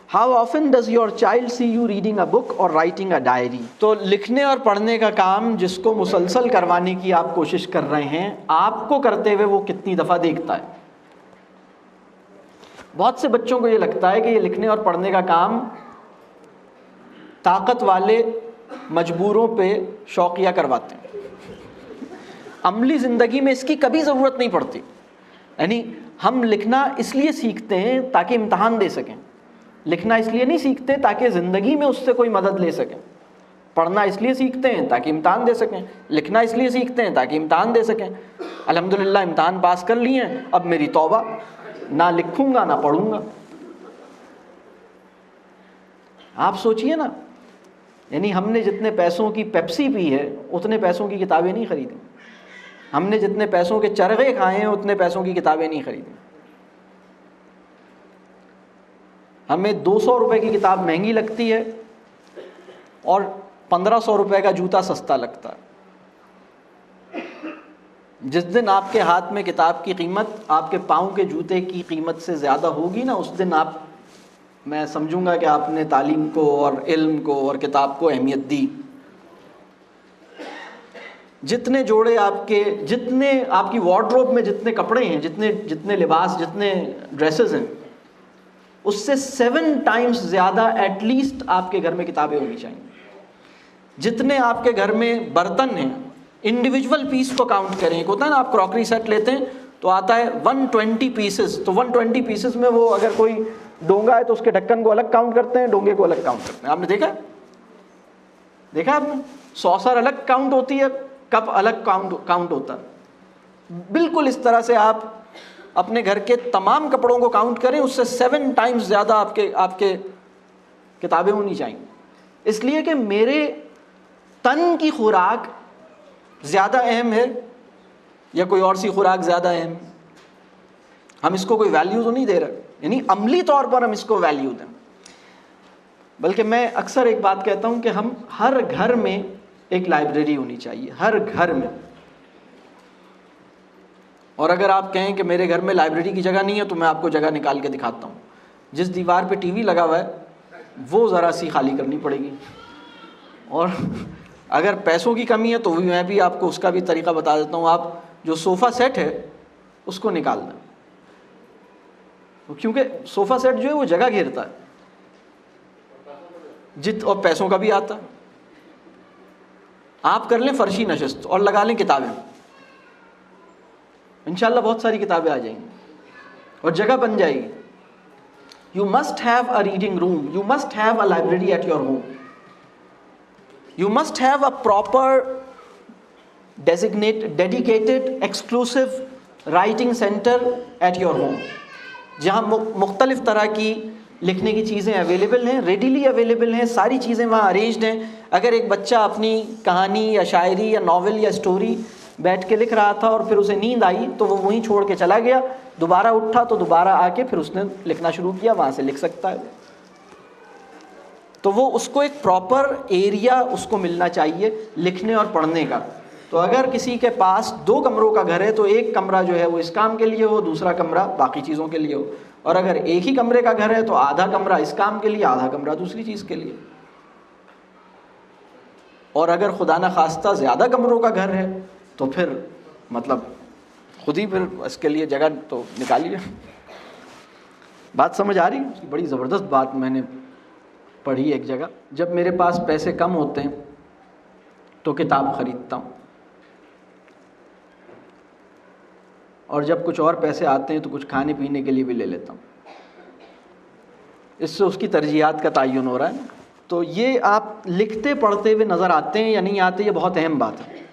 How often does your child see you reading a book or writing a diary? تو لکھنے اور پڑھنے کا کام جس کو مسلسل کروانے کی آپ کوشش کر رہے ہیں، آپ کو کرتے ہوئے وہ کتنی دفعہ دیکھتا ہے؟ بہت سے بچوں کو یہ لگتا ہے کہ یہ لکھنے اور پڑھنے کا کام طاقت والے مجبوروں پہ شوقیہ کرواتے ہیں، عملی زندگی میں اس کی کبھی ضرورت نہیں پڑتی. یعنی ہم لکھنا اس لیے سیکھتے ہیں تاکہ امتحان دے سکیں، لکھنا اس لیے نہیں سیکھتے تاکہ زندگی میں اس سے کوئی مدد لے سکیں. پڑھنا اس لیے سیکھتے ہیں تاکہ امتحان دے سکیں، لکھنا اس لیے سیکھتے ہیں تاکہ امتحان دے سکیں. الحمدللہ امتحان پاس کر لیے ہیں، اب میری توبہ، نہ لکھوں گا نہ پڑھوں گا. آپ سوچئے نا، یعنی ہم نے جتنے پیسوں کی پیپسی پی ہے اتنے پیسوں کی کتابیں نہیں خریدیں، ہم نے جتنے پیسوں کے چرغے کھائے ہیں اتنے پیسوں کی کتابیں نہیں خریدیں. ہمیں 200 روپے کی کتاب مہنگی لگتی ہے اور 1500 روپے کا جوتا سستا لگتا ہے. جس دن آپ کے ہاتھ میں کتاب کی قیمت آپ کے پاؤں کے جوتے کی قیمت سے زیادہ ہوگی نا، اس دن میں سمجھوں گا کہ آپ نے تعلیم کو اور علم کو اور کتاب کو اہمیت دی. جتنے جوڑے جتنے آپ کی وارڈروب میں جتنے کپڑے ہیں، جتنے لباس، جتنے ڈریسز ہیں، اس سے 7 ٹائمز زیادہ ایٹ لیسٹ آپ کے گھر میں کتابیں ہونی چاہیے. جتنے آپ کے گھر میں برتن ہیں، انڈیویجول پیس کو کاؤنٹ کریں. ایک ہوتا ہے نا، آپ کراکری سیٹ لیتے ہیں تو آتا ہے 120 پیسز، تو 120 پیسز میں وہ اگر کوئی ڈونگا ہے تو اس کے ڈھکن کو الگ کاؤنٹ کرتے ہیں، ڈونگے کو الگ کاؤنٹ کرتے ہیں. آپ نے دیکھا آپ نے سوسر الگ کاؤنٹ ہوتی ہے، کپ الگ کاؤنٹ ہوتا ہے. بالکل اس طرح سے آپ اپنے گھر کے تمام کپڑوں کو کاؤنٹ کریں، اس سے 7 ٹائمز زیادہ آپ کے کتابیں ہونی چاہیے. اس لیے کہ میرے تن کی خوراک زیادہ اہم ہے یا کوئی اور سی خوراک زیادہ اہم؟ ہم اس کو کوئی ویلیو تو نہیں دے رہے، یعنی عملی طور پر ہم اس کو ویلیو دیں. بلکہ میں اکثر ایک بات کہتا ہوں کہ ہم ہر گھر میں ایک لائبریری ہونی چاہیے، ہر گھر میں. اور اگر آپ کہیں کہ میرے گھر میں لائبریری کی جگہ نہیں ہے تو میں آپ کو جگہ نکال کے دکھاتا ہوں. جس دیوار پہ ٹی وی لگا ہوا ہے وہ ذرا سی خالی کرنی پڑے گی، اور اگر پیسوں کی کمی ہے تو میں بھی آپ کو اس کا بھی طریقہ بتا دیتا ہوں. آپ جو صوفہ سیٹ ہے اس کو نکال دیں، کیونکہ صوفہ سیٹ جو ہے وہ جگہ گھیرتا ہے اور پیسوں کا بھی آتا ہے. آپ کر لیں فرشی نشست اور لگا لیں کتابیں، انشاءاللہ بہت ساری کتابیں آ جائیں گی اور جگہ بن جائے گی. You must have a reading room. You must have a library at your home. You must have a proper, dedicated, exclusive writing center at your home. جہاں مختلف طرح کی لکھنے کی چیزیں اویلیبل ہیں، ریڈیلی اویلیبل ہیں، ساری چیزیں وہاں ارینجڈ ہیں. اگر ایک بچہ اپنی کہانی یا شاعری یا ناول یا اسٹوری بیٹھ کے لکھ رہا تھا اور پھر اسے نیند آئی تو وہ وہیں چھوڑ کے چلا گیا، دوبارہ اٹھا تو دوبارہ آ کے پھر اس نے لکھنا شروع کیا، وہاں سے لکھ سکتا ہے. تو وہ اس کو ایک پراپر ایریا اس کو ملنا چاہیے لکھنے اور پڑھنے کا. تو اگر کسی کے پاس 2 کمروں کا گھر ہے تو ایک کمرہ جو ہے وہ اس کام کے لیے ہو، دوسرا کمرہ باقی چیزوں کے لیے ہو. اور اگر ایک ہی کمرے کا گھر ہے تو آدھا کمرہ اس کام کے لیے، آدھا کمرہ دوسری چیز کے لیے. اور اگر خدا نخواستہ زیادہ کمروں کا گھر ہے تو پھر مطلب خود ہی پھر اس کے لیے جگہ تو نکالیے. بات سمجھ آ رہی؟ بڑی زبردست بات میں نے پڑھی ایک جگہ. جب میرے پاس پیسے کم ہوتے ہیں تو کتاب خریدتا ہوں، اور جب کچھ اور پیسے آتے ہیں تو کچھ کھانے پینے کے لیے بھی لے لیتا ہوں. اس سے اس کی ترجیحات کا تعین ہو رہا ہے. تو یہ آپ لکھتے پڑھتے ہوئے نظر آتے ہیں یا نہیں آتے، یہ بہت اہم بات ہے.